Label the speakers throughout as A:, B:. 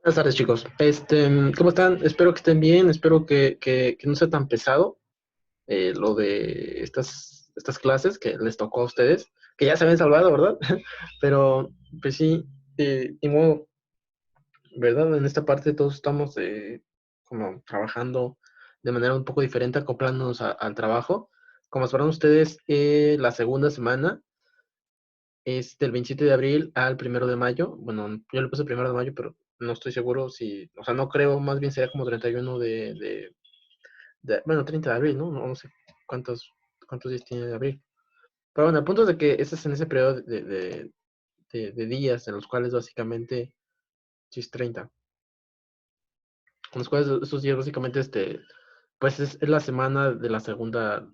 A: Buenas tardes, chicos. ¿Cómo están? Espero que estén bien, espero que no sea tan pesado lo de estas clases que les tocó a ustedes, que ya se habían salvado, ¿verdad? Pero, pues sí, ni modo, ¿verdad? En esta parte todos estamos como trabajando de manera un poco diferente, acoplándonos al trabajo. Como sabrán ustedes, la segunda semana es del 27 de abril al 1 de mayo. Bueno, yo le puse 1 de mayo, pero no estoy seguro si, o sea, no creo, más bien sería como 31 bueno, 30 de abril, ¿no? No sé cuántos días tiene de abril. Pero bueno, el punto es de que ese es en ese periodo de días en los cuales básicamente, sí es 30, en los cuales esos días básicamente, pues es la semana de la segunda,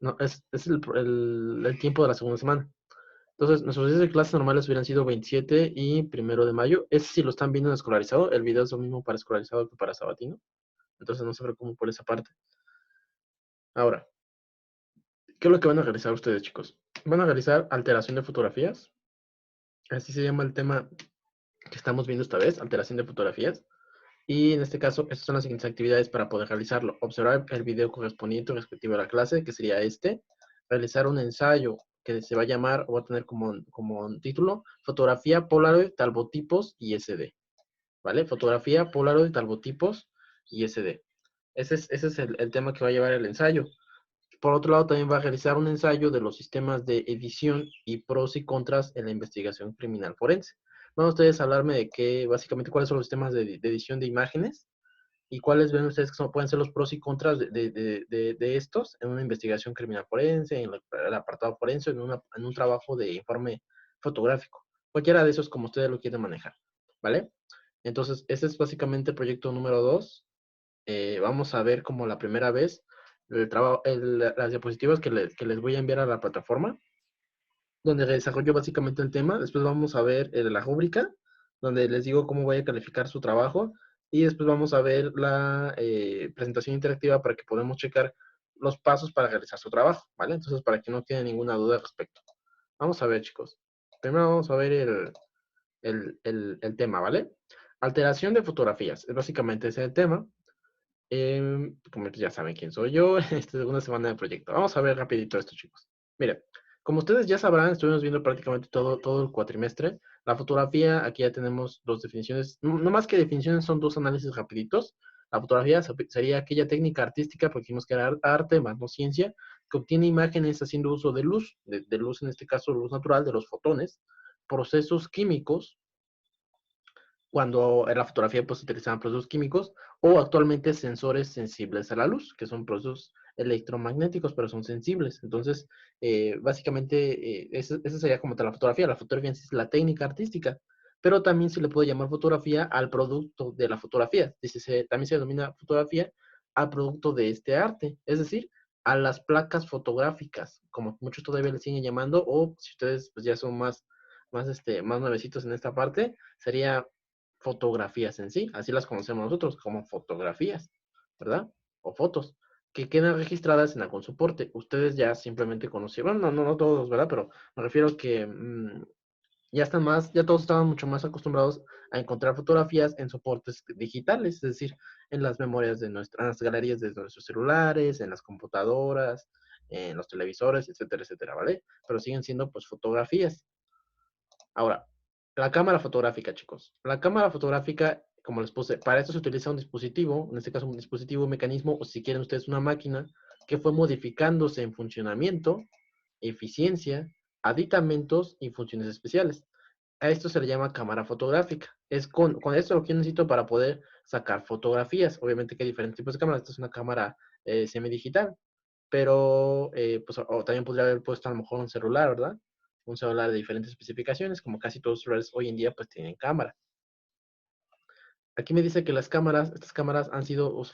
A: no, es el tiempo de la segunda semana. Entonces, nuestros días de clases normales hubieran sido 27 y 1 de mayo. Ese sí lo están viendo en escolarizado. El video es lo mismo para escolarizado que para sabatino. Entonces, no se preocupen por esa parte. Ahora, ¿qué es lo que van a realizar ustedes, chicos? Van a realizar alteración de fotografías. Así se llama el tema que estamos viendo esta vez, alteración de fotografías. Y en este caso, estas son las siguientes actividades para poder realizarlo. Observar el video correspondiente respectivo a la clase, que sería este. Realizar un ensayo que se va a llamar, o va a tener como un título, Fotografía Polaroid, Talbotipos y SD. ¿Vale? Fotografía Polaroid, Talbotipos y SD. Ese es el tema que va a llevar el ensayo. Por otro lado, también va a realizar un ensayo de los sistemas de edición y pros y contras en la investigación criminal forense. Van ustedes a hablarme de qué, básicamente, cuáles son los sistemas de edición de imágenes y cuáles ven ustedes que pueden ser los pros y contras de estos en una investigación criminal forense, en el apartado forense, en un trabajo de informe fotográfico. Cualquiera de esos como ustedes lo quieren manejar, ¿vale? Entonces, ese es básicamente el proyecto número 2. Vamos a ver como la primera vez las diapositivas que les voy a enviar a la plataforma, donde desarrollo básicamente el tema. Después vamos a ver la rúbrica, donde les digo cómo voy a calificar su trabajo. Y después vamos a ver la presentación interactiva para que podamos checar los pasos para realizar su trabajo, ¿vale? Entonces, para que no quede ninguna duda al respecto. Vamos a ver, chicos. Primero vamos a ver el tema, ¿vale? Alteración de fotografías. Básicamente ese es el tema. Como ya saben quién soy yo, esta es segunda semana de proyecto. Vamos a ver rapidito esto, chicos. Miren, como ustedes ya sabrán, estuvimos viendo prácticamente todo el cuatrimestre. La fotografía, aquí ya tenemos dos definiciones. No más que definiciones, son dos análisis rapiditos. La fotografía sería aquella técnica artística, porque dijimos que era arte más no ciencia, que obtiene imágenes haciendo uso de luz, de luz en este caso, luz natural, de los fotones, procesos químicos, cuando en la fotografía pues se utilizaban procesos químicos, o actualmente sensores sensibles a la luz, que son procesos electromagnéticos, pero son sensibles. Entonces, básicamente, esa sería como tal la fotografía. La fotografía en sí es la técnica artística, pero también se le puede llamar fotografía al producto de la fotografía. También se denomina fotografía al producto de este arte, es decir, a las placas fotográficas, como muchos todavía le siguen llamando, o si ustedes pues, ya son más nuevecitos en esta parte, sería fotografías en sí, así las conocemos nosotros como fotografías, ¿verdad? O fotos que quedan registradas en algún soporte. Ustedes ya simplemente conocieron, no todos, ¿verdad? Pero me refiero a que ya todos estaban mucho más acostumbrados a encontrar fotografías en soportes digitales, es decir, en las memorias de nuestras galerías de nuestros celulares, en las computadoras, en los televisores, etcétera, etcétera, ¿vale? Pero siguen siendo pues fotografías. Ahora, la cámara fotográfica, chicos. La cámara fotográfica, como les puse, para esto se utiliza un dispositivo, en este caso un dispositivo, un mecanismo, o si quieren ustedes una máquina, que fue modificándose en funcionamiento, eficiencia, aditamentos y funciones especiales. A esto se le llama cámara fotográfica. Es con esto lo que yo necesito para poder sacar fotografías. Obviamente que hay diferentes tipos de cámaras. Esta es una cámara semidigital, pero pues o también podría haber puesto a lo mejor un celular, ¿verdad? Un celular de diferentes especificaciones, como casi todos los celulares hoy en día pues tienen cámara. Aquí me dice que estas cámaras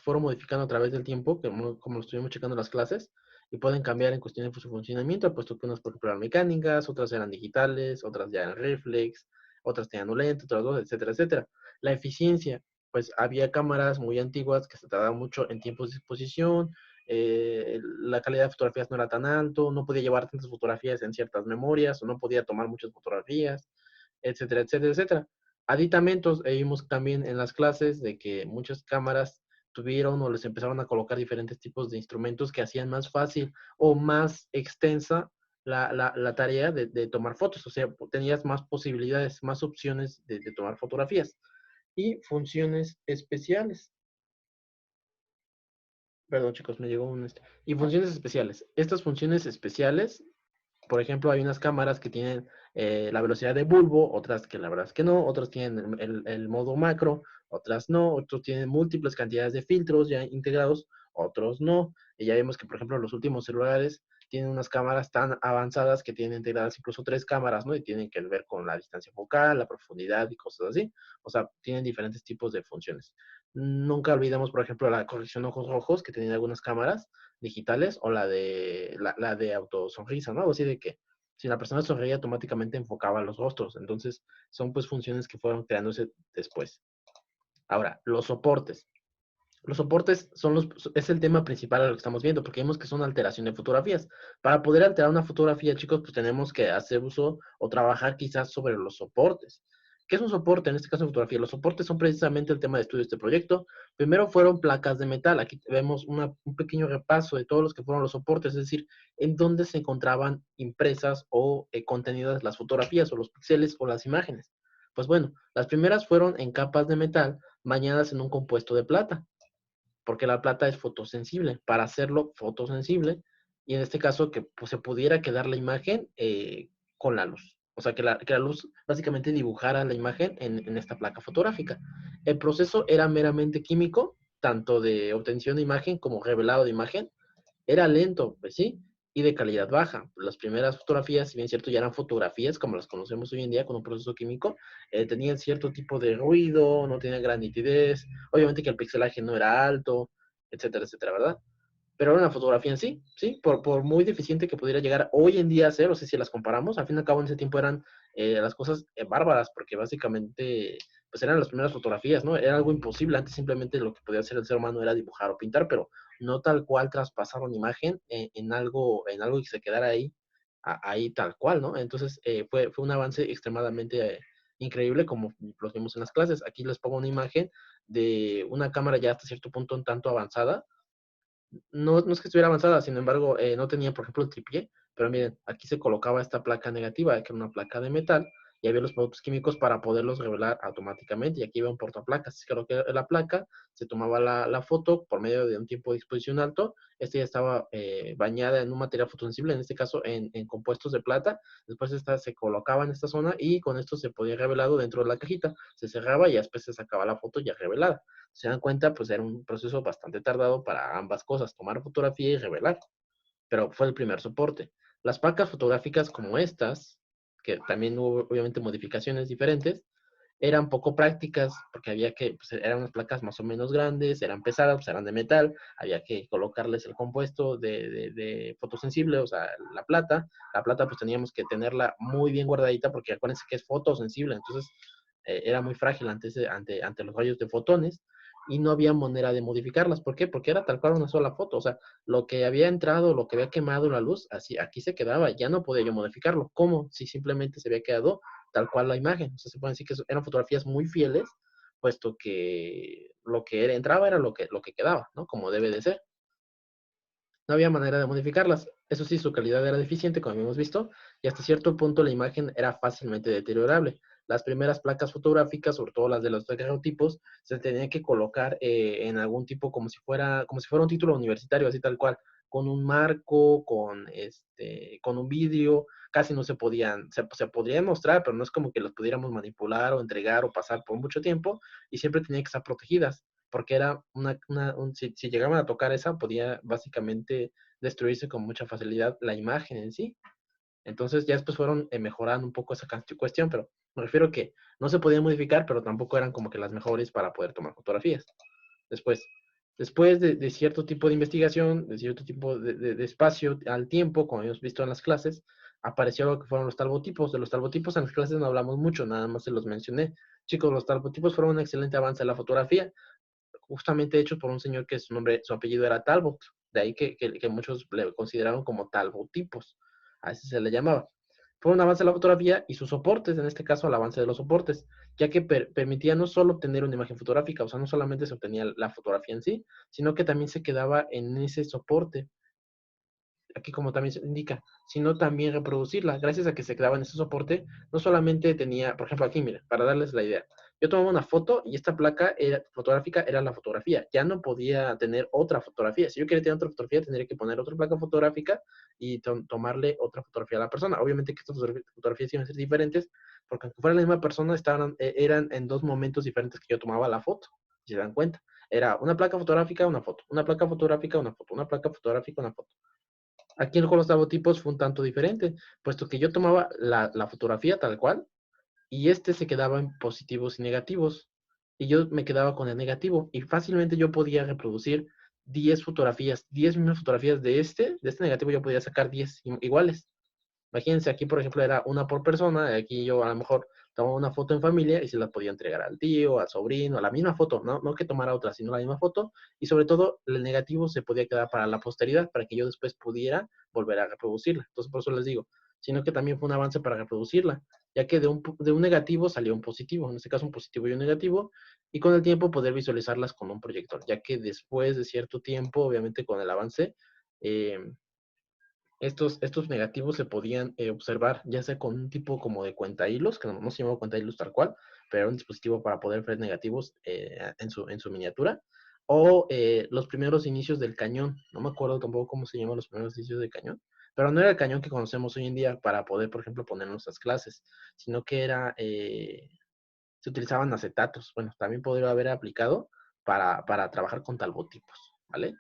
A: fueron modificando a través del tiempo, como lo estuvimos checando en las clases, y pueden cambiar en cuestión de su funcionamiento, puesto que unas por ejemplo eran mecánicas, otras eran digitales, otras ya eran reflex, otras tenían un lente, otras dos, etcétera, etcétera. La eficiencia, pues había cámaras muy antiguas que se tardaban mucho en tiempos de exposición, la calidad de fotografías no era tan alto, no podía llevar tantas fotografías en ciertas memorias, o no podía tomar muchas fotografías, etcétera, etcétera, etcétera. aditamentos. Vimos también en las clases de que muchas cámaras tuvieron o les empezaron a colocar diferentes tipos de instrumentos que hacían más fácil o más extensa la tarea de tomar fotos. O sea, tenías más posibilidades, más opciones de tomar fotografías. Y funciones especiales. Perdón, chicos, me llegó un... Y funciones especiales. Estas funciones especiales, por ejemplo, hay unas cámaras que tienen la velocidad de bulbo, otras que la verdad es que no, otras tienen el modo macro, otras no, otros tienen múltiples cantidades de filtros ya integrados, otros no. Y ya vemos que, por ejemplo, los últimos celulares tienen unas cámaras tan avanzadas que tienen integradas incluso 3 cámaras, ¿no? Y tienen que ver con la distancia focal, la profundidad y cosas así. O sea, tienen diferentes tipos de funciones. Nunca olvidemos, por ejemplo, la corrección de ojos rojos que tienen algunas cámaras digitales o la de autosonrisa, ¿no? O así de que si la persona sonreía automáticamente enfocaba los rostros. Entonces, son pues funciones que fueron creándose después. Ahora, los soportes. Los soportes es el tema principal a lo que estamos viendo, porque vemos que son alteración de fotografías. Para poder alterar una fotografía, chicos, pues tenemos que hacer uso o trabajar quizás sobre los soportes. ¿Qué es un soporte en este caso en fotografía? Los soportes son precisamente el tema de estudio de este proyecto. Primero fueron placas de metal. Aquí vemos un pequeño repaso de todos los que fueron los soportes, es decir, en dónde se encontraban impresas o contenidas las fotografías o los píxeles o las imágenes. Pues bueno, las primeras fueron en capas de metal bañadas en un compuesto de plata porque la plata es fotosensible. Para hacerlo fotosensible, y en este caso que pues, se pudiera quedar la imagen con la luz. O sea, que la luz básicamente dibujara la imagen en esta placa fotográfica. El proceso era meramente químico, tanto de obtención de imagen como revelado de imagen, era lento, pues sí, y de calidad baja. Las primeras fotografías, si bien cierto, ya eran fotografías como las conocemos hoy en día con un proceso químico, tenían cierto tipo de ruido, no tenían gran nitidez, obviamente que el pixelaje no era alto, etcétera, etcétera, ¿verdad? Pero era una fotografía en sí, ¿sí? Por muy deficiente que pudiera llegar hoy en día a ser, o sea, si las comparamos, al fin y al cabo en ese tiempo eran las cosas bárbaras, porque básicamente pues eran las primeras fotografías, ¿no? Era algo imposible, antes simplemente lo que podía hacer el ser humano era dibujar o pintar, pero no tal cual traspasar una imagen en algo que se quedara ahí, ahí tal cual, ¿no? Entonces fue un avance extremadamente increíble como los vimos en las clases. Aquí les pongo una imagen de una cámara ya hasta cierto punto un tanto avanzada, no es que estuviera avanzada, sin embargo, no tenía, por ejemplo, el tripié, pero miren, aquí se colocaba esta placa negativa, que era una placa de metal, y había los productos químicos para poderlos revelar automáticamente, y aquí iba un portaplacas. Creo que la placa se tomaba la foto por medio de un tiempo de exposición alto, esta ya estaba bañada en un material fotosensible, en este caso en compuestos de plata, después esta se colocaba en esta zona y con esto se podía revelado dentro de la cajita, se cerraba y después se sacaba la foto ya revelada. Se dan cuenta, pues era un proceso bastante tardado para ambas cosas, tomar fotografía y revelar, pero fue el primer soporte. Las placas fotográficas como estas, que también hubo obviamente modificaciones diferentes, eran poco prácticas porque había que, pues eran unas placas más o menos grandes, eran pesadas, pues eran de metal, había que colocarles el compuesto de fotosensible, o sea, la plata pues teníamos que tenerla muy bien guardadita porque acuérdense que es fotosensible, entonces era muy frágil ante los rayos de fotones y no había manera de modificarlas. ¿Por qué? Porque era tal cual una sola foto. O sea, lo que había entrado, lo que había quemado la luz, así aquí se quedaba. Ya no podía yo modificarlo. ¿Cómo? Si simplemente se había quedado tal cual la imagen. O sea, se puede decir que eran fotografías muy fieles, puesto que lo que entraba era lo que quedaba, ¿no? Como debe de ser. No había manera de modificarlas. Eso sí, su calidad era deficiente, como hemos visto, y hasta cierto punto la imagen era fácilmente deteriorable. Las primeras placas fotográficas, sobre todo las de los daguerrotipos, se tenían que colocar en algún tipo como si fuera un título universitario, así tal cual, con un marco, con un vidrio, casi no se podrían mostrar, pero no es como que las pudiéramos manipular o entregar o pasar por mucho tiempo, y siempre tenían que estar protegidas porque era si llegaban a tocar esa, podía básicamente destruirse con mucha facilidad la imagen en sí. Entonces ya después fueron mejorando un poco esa cuestión, pero me refiero que no se podían modificar, pero tampoco eran como que las mejores para poder tomar fotografías. Después, después de cierto tipo de investigación, de cierto tipo de espacio al tiempo, como hemos visto en las clases, apareció lo que fueron los talbotipos. De los talbotipos en las clases no hablamos mucho, nada más se los mencioné. Chicos, los talbotipos fueron un excelente avance en la fotografía, justamente hechos por un señor que su apellido era Talbot, de ahí que muchos le consideraron como talbotipos, a ese se le llamaba. fue un avance de la fotografía y sus soportes, en este caso el avance de los soportes, ya que permitía no solo obtener una imagen fotográfica, o sea, no solamente se obtenía la fotografía en sí, sino que también se quedaba en ese soporte, aquí como también se indica, sino también reproducirla. Gracias a que se quedaba en ese soporte, no solamente tenía, por ejemplo, aquí, miren, para darles la idea, yo tomaba una foto y esta placa fotográfica era la fotografía. Ya no podía tener otra fotografía. Si yo quería tener otra fotografía, tendría que poner otra placa fotográfica y tomarle otra fotografía a la persona. Obviamente que estas fotografías iban a ser diferentes, porque aunque fuera la misma persona, eran en dos momentos diferentes que yo tomaba la foto, si se dan cuenta. Era una placa fotográfica, una foto, una placa fotográfica, una foto, una placa fotográfica, una foto. Aquí con los tabotipos fue un tanto diferente, puesto que yo tomaba la fotografía tal cual y este se quedaba en positivos y negativos. Y yo me quedaba con el negativo y fácilmente yo podía reproducir 10 fotografías, 10 mismas fotografías de este negativo yo podía sacar 10 iguales. Imagínense, aquí por ejemplo era una por persona, aquí yo a lo mejor tomaba una foto en familia y se la podía entregar al tío, al sobrino, a la misma foto, no que tomara otra, sino la misma foto, y sobre todo el negativo se podía quedar para la posteridad, para que yo después pudiera volver a reproducirla. Entonces por eso les digo, sino que también fue un avance para reproducirla, ya que de un negativo salió un positivo, en este caso un positivo y un negativo, y con el tiempo poder visualizarlas con un proyector, ya que después de cierto tiempo, obviamente con el avance, eh, estos negativos se podían observar ya sea con un tipo como de cuenta hilos, que no se llamaba cuenta hilos tal cual, pero era un dispositivo para poder ver negativos en su miniatura, o los primeros inicios del cañón, no me acuerdo tampoco cómo se llaman los primeros inicios del cañón, pero no era el cañón que conocemos hoy en día para poder, por ejemplo, poner nuestras clases, sino que se utilizaban acetatos, bueno, también podría haber aplicado para trabajar con talbotipos, ¿vale?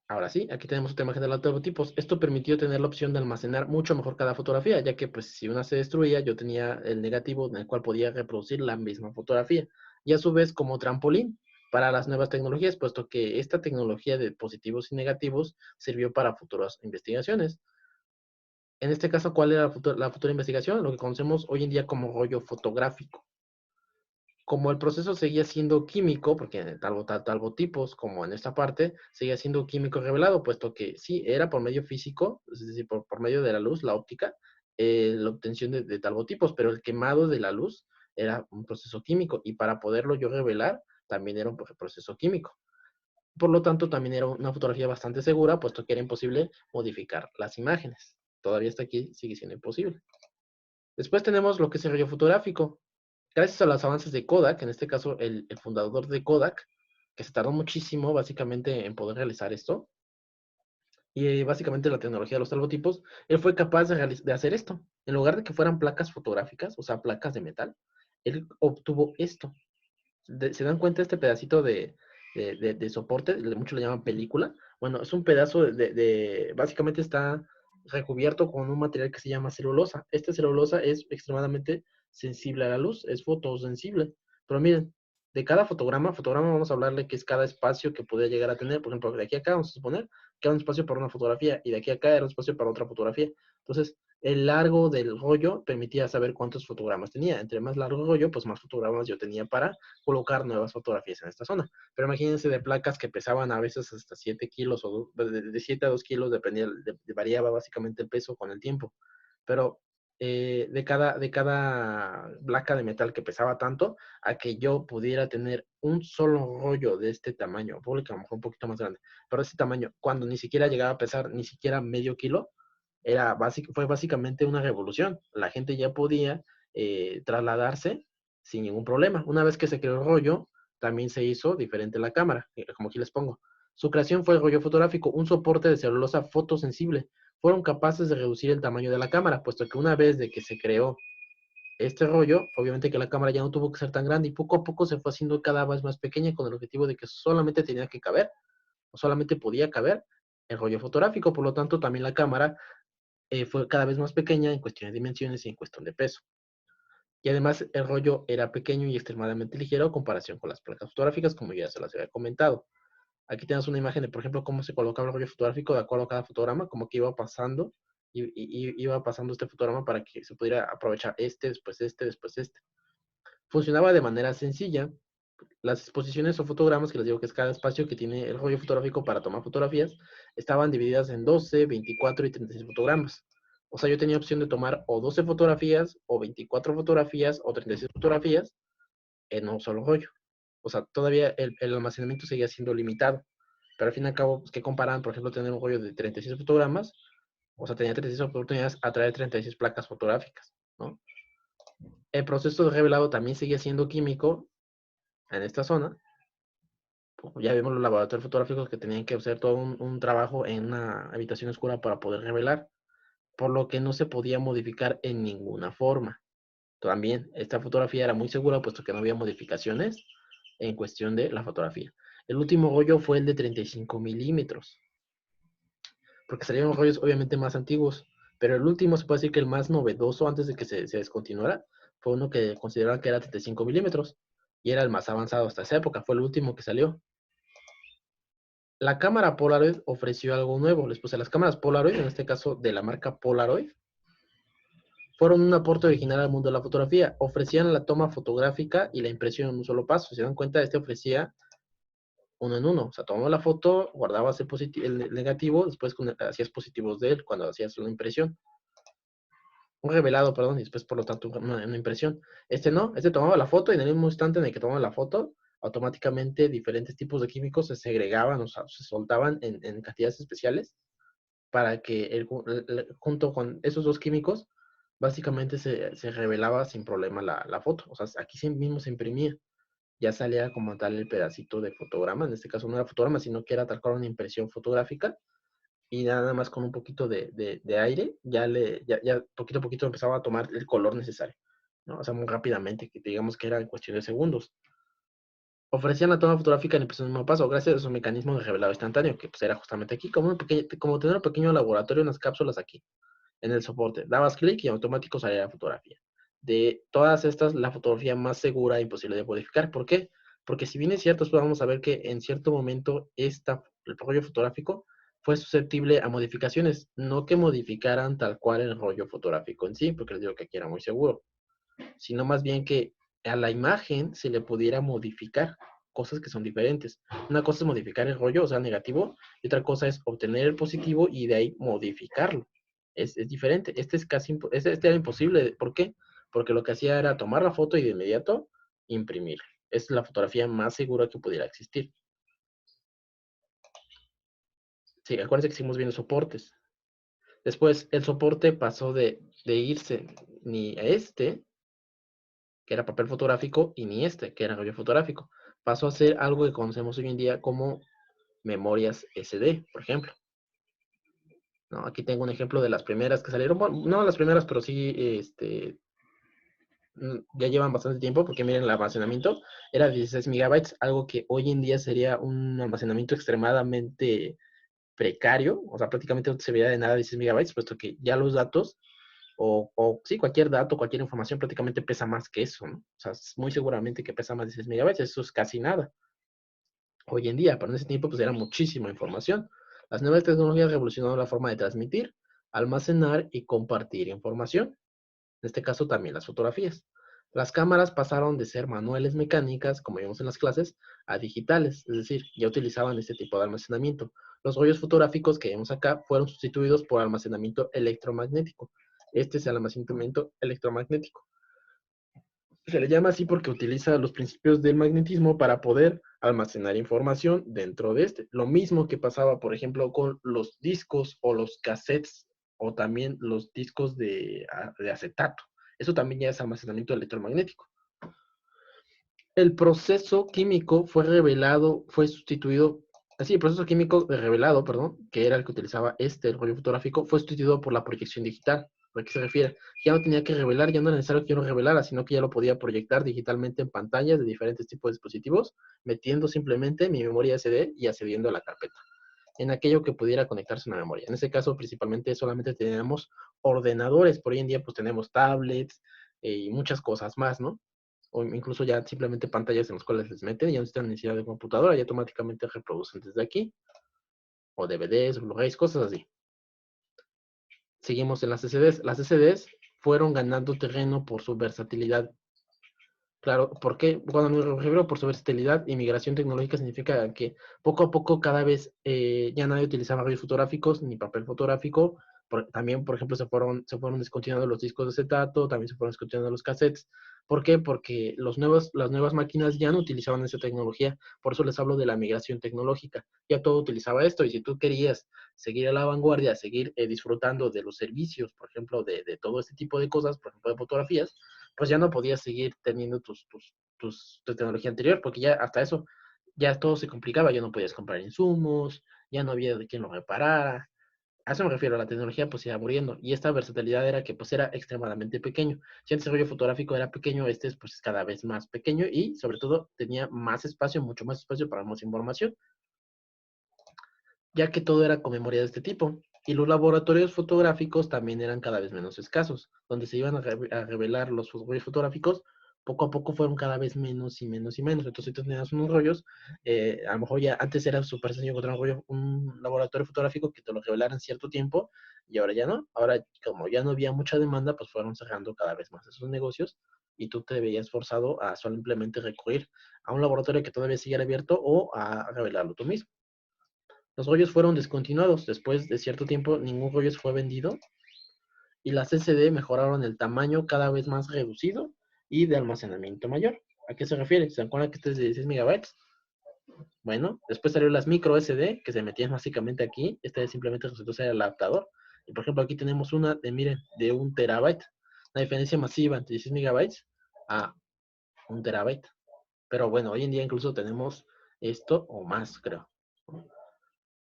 A: Ahora sí, aquí tenemos otra imagen de los prototipos. Esto permitió tener la opción de almacenar mucho mejor cada fotografía, ya que pues si una se destruía, yo tenía el negativo en el cual podía reproducir la misma fotografía. Y a su vez como trampolín para las nuevas tecnologías, puesto que esta tecnología de positivos y negativos sirvió para futuras investigaciones. En este caso, ¿cuál era la futura investigación? Lo que conocemos hoy en día como rollo fotográfico. Como el proceso seguía siendo químico, porque en talbotipos, como en esta parte, seguía siendo químico revelado, puesto que sí, era por medio físico, es decir, por medio de la luz, la óptica, la obtención de talbotipos, pero el quemado de la luz era un proceso químico, y para poderlo yo revelar, también era un proceso químico. Por lo tanto, también era una fotografía bastante segura, puesto que era imposible modificar las imágenes. Todavía hasta aquí sigue siendo imposible. Después tenemos lo que es el rollo fotográfico. Gracias a los avances de Kodak, en este caso el fundador de Kodak, que se tardó muchísimo básicamente en poder realizar esto, y básicamente la tecnología de los talbotipos, él fue capaz de hacer esto. En lugar de que fueran placas fotográficas, o sea, placas de metal, él obtuvo esto. ¿Se dan cuenta este pedacito de soporte? Muchos le llaman película. Bueno, es un pedazo básicamente está recubierto con un material que se llama celulosa. Esta celulosa es extremadamente sensible a la luz, es fotosensible. Pero miren, de cada fotograma vamos a hablarle que es cada espacio que podría llegar a tener. Por ejemplo, de aquí a acá vamos a suponer que era un espacio para una fotografía y de aquí a acá era un espacio para otra fotografía. Entonces, el largo del rollo permitía saber cuántos fotogramas tenía. Entre más largo el rollo, pues más fotogramas yo tenía para colocar nuevas fotografías en esta zona. Pero imagínense de placas que pesaban a veces hasta 7 kilos o de 7 a 2 kilos, dependía, variaba básicamente el peso con el tiempo. Pero de cada placa de metal que pesaba tanto, a que yo pudiera tener un solo rollo de este tamaño, público a lo mejor un poquito más grande, pero de este tamaño, cuando ni siquiera llegaba a pesar ni siquiera medio kilo, fue básicamente una revolución. La gente ya podía trasladarse sin ningún problema. Una vez que se creó el rollo, también se hizo diferente la cámara, como aquí les pongo. Su creación fue el rollo fotográfico, un soporte de celulosa fotosensible. Fueron capaces de reducir el tamaño de la cámara, puesto que una vez de que se creó este rollo, obviamente que la cámara ya no tuvo que ser tan grande y poco a poco se fue haciendo cada vez más pequeña con el objetivo de que solamente tenía que caber o solamente podía caber el rollo fotográfico. Por lo tanto, también la cámara fue cada vez más pequeña en cuestión de dimensiones y en cuestión de peso. Y además el rollo era pequeño y extremadamente ligero a comparación con las placas fotográficas, como ya se las había comentado. Aquí tenemos una imagen de, por ejemplo, cómo se colocaba el rollo fotográfico de acuerdo a cada fotograma, como que iba pasando, y iba pasando este fotograma para que se pudiera aprovechar después después este. Funcionaba de manera sencilla. Las exposiciones o fotogramas, que les digo que es cada espacio que tiene el rollo fotográfico para tomar fotografías, estaban divididas en 12, 24 y 36 fotogramas. O sea, yo tenía opción de tomar o 12 fotografías, o 24 fotografías, o 36 fotografías en un solo rollo. O sea, todavía el almacenamiento seguía siendo limitado. Pero al fin y al cabo, pues, ¿qué comparan? Por ejemplo, tener un rollo de 36 fotogramas, o sea, tenía 36 oportunidades a traer 36 placas fotográficas, ¿no? El proceso de revelado también seguía siendo químico en esta zona. Ya vimos los laboratorios fotográficos que tenían que hacer todo un trabajo en una habitación oscura para poder revelar, por lo que no se podía modificar en ninguna forma. También esta fotografía era muy segura puesto que no había modificaciones en cuestión de la fotografía. El último rollo fue el de 35 milímetros, porque salieron rollos obviamente más antiguos, pero el último se puede decir que el más novedoso antes de que se descontinuara fue uno que consideraban que era 35 milímetros y era el más avanzado hasta esa época, fue el último que salió. La cámara Polaroid ofreció algo nuevo. Les puse las cámaras Polaroid, en este caso de la marca Polaroid, fueron un aporte original al mundo de la fotografía. Ofrecían la toma fotográfica y la impresión en un solo paso. Si se dan cuenta, este ofrecía uno en uno. O sea, tomabas la foto, guardabas el negativo, después hacías positivos de él cuando hacías una impresión. Un revelado, perdón, y después por lo tanto una impresión. Este no, este tomaba la foto y en el mismo instante en el que tomaba la foto, automáticamente diferentes tipos de químicos se segregaban, o sea, se soltaban en cantidades especiales para que junto con esos dos químicos, básicamente se revelaba sin problema la foto. O sea, aquí mismo se imprimía. Ya salía como tal el pedacito de fotograma. En este caso no era fotograma, sino que era tal cual una impresión fotográfica. Y nada más con un poquito de aire, ya poquito a poquito empezaba a tomar el color necesario, ¿no? O sea, muy rápidamente, que digamos que era en cuestión de segundos. Ofrecían la toma fotográfica en el mismo paso, gracias a su mecanismo de revelado instantáneo, que pues era justamente aquí, como tener un pequeño laboratorio, unas cápsulas aquí, en el soporte. Dabas clic y automático salía la fotografía. De todas estas, la fotografía más segura e imposible de modificar. ¿Por qué? Porque si bien es cierto, después vamos a ver que en cierto momento el rollo fotográfico fue susceptible a modificaciones, no que modificaran tal cual el rollo fotográfico en sí, porque les digo que aquí era muy seguro, sino más bien que a la imagen se le pudiera modificar cosas que son diferentes. Una cosa es modificar el rollo, o sea, negativo, y otra cosa es obtener el positivo y de ahí modificarlo. Es diferente. Este era imposible. ¿Por qué? Porque lo que hacía era tomar la foto y de inmediato imprimir. Es la fotografía más segura que pudiera existir. Sí, acuérdense que seguimos viendo soportes. Después, el soporte pasó de irse ni a que era papel fotográfico, y ni que era rollo fotográfico. Pasó a ser algo que conocemos hoy en día como memorias SD, por ejemplo. ¿No? Aquí tengo un ejemplo de las primeras que salieron. Bueno, no las primeras, pero sí, ya llevan bastante tiempo, porque miren, el almacenamiento era 16 megabytes, algo que hoy en día sería un almacenamiento extremadamente precario, o sea, prácticamente no se veía de nada 16 megabytes, puesto que ya los datos o sí, cualquier dato, cualquier información prácticamente pesa más que eso, ¿no? O sea, muy seguramente que pesa más de 6 megabytes, eso es casi nada. Hoy en día, pero en ese tiempo pues era muchísima información. Las nuevas tecnologías revolucionaron la forma de transmitir, almacenar y compartir información. En este caso también las fotografías. Las cámaras pasaron de ser manuales mecánicas, como vimos en las clases, a digitales, es decir, ya utilizaban este tipo de almacenamiento. Los rollos fotográficos que vemos acá fueron sustituidos por almacenamiento electromagnético. Este es el almacenamiento electromagnético. Se le llama así porque utiliza los principios del magnetismo para poder almacenar información dentro de este. Lo mismo que pasaba, por ejemplo, con los discos o los cassettes o también los discos de acetato. Eso también ya es almacenamiento electromagnético. El proceso químico fue sustituido, así, el proceso químico revelado, perdón, que era el que utilizaba el rollo fotográfico, fue sustituido por la proyección digital. ¿A qué se refiere? Ya no tenía que revelar, ya no era necesario que yo lo revelara, sino que ya lo podía proyectar digitalmente en pantallas de diferentes tipos de dispositivos, metiendo simplemente mi memoria SD y accediendo a la carpeta, en aquello que pudiera conectarse a una memoria. En ese caso, principalmente, solamente teníamos ordenadores. Por hoy en día, pues tenemos tablets y muchas cosas más, ¿no? O incluso ya simplemente pantallas en las cuales les meten, ya no necesitan necesidad de computadora, ya automáticamente reproducen desde aquí, o DVDs, Blu-rays, cosas así. Seguimos en las CDs. Las CDs fueron ganando terreno por su versatilidad. Claro, ¿por qué? Cuando me refiero por su versatilidad y migración tecnológica significa que poco a poco cada vez ya nadie utilizaba rollos fotográficos ni papel fotográfico, También, por ejemplo, se fueron descontinuando los discos de acetato, también se fueron descontinuando los cassettes. ¿Por qué? Porque las nuevas máquinas ya no utilizaban esa tecnología. Por eso les hablo de la migración tecnológica. Ya todo utilizaba esto, y si tú querías seguir a la vanguardia, seguir disfrutando de los servicios, por ejemplo, de todo este tipo de cosas, por ejemplo, de fotografías, pues ya no podías seguir teniendo tu tecnología anterior, porque ya hasta eso, ya todo se complicaba, ya no podías comprar insumos, ya no había de quién lo reparara. A eso me refiero, la tecnología pues se iba muriendo, y esta versatilidad era que pues era extremadamente pequeño. Si antes el rollo fotográfico era pequeño, este es pues cada vez más pequeño, y sobre todo tenía más espacio, mucho más espacio para más información, ya que todo era con memoria de este tipo. Y los laboratorios fotográficos también eran cada vez menos escasos, donde se iban a revelar los rollos fotográficos. Poco a poco fueron cada vez menos y menos y menos. Entonces, si tú tenías unos rollos, a lo mejor ya antes era súper sencillo encontrar un laboratorio fotográfico que te lo revelara en cierto tiempo, y ahora ya no. Ahora, como ya no había mucha demanda, pues fueron cerrando cada vez más esos negocios, y tú te veías forzado a simplemente recurrir a un laboratorio que todavía siguiera abierto, o a revelarlo tú mismo. Los rollos fueron descontinuados. Después de cierto tiempo, ningún rollo fue vendido, y las SD mejoraron el tamaño cada vez más reducido y de almacenamiento mayor. ¿A qué se refiere? ¿Se acuerdan que este es de 16 megabytes? Bueno, después salieron las micro SD, que se metían básicamente aquí. Este es simplemente resultó ser el adaptador. Y por ejemplo, aquí tenemos una de, miren, de 1 terabyte. La diferencia masiva entre 16 megabytes a 1 terabyte. Pero bueno, hoy en día incluso tenemos esto o más, creo.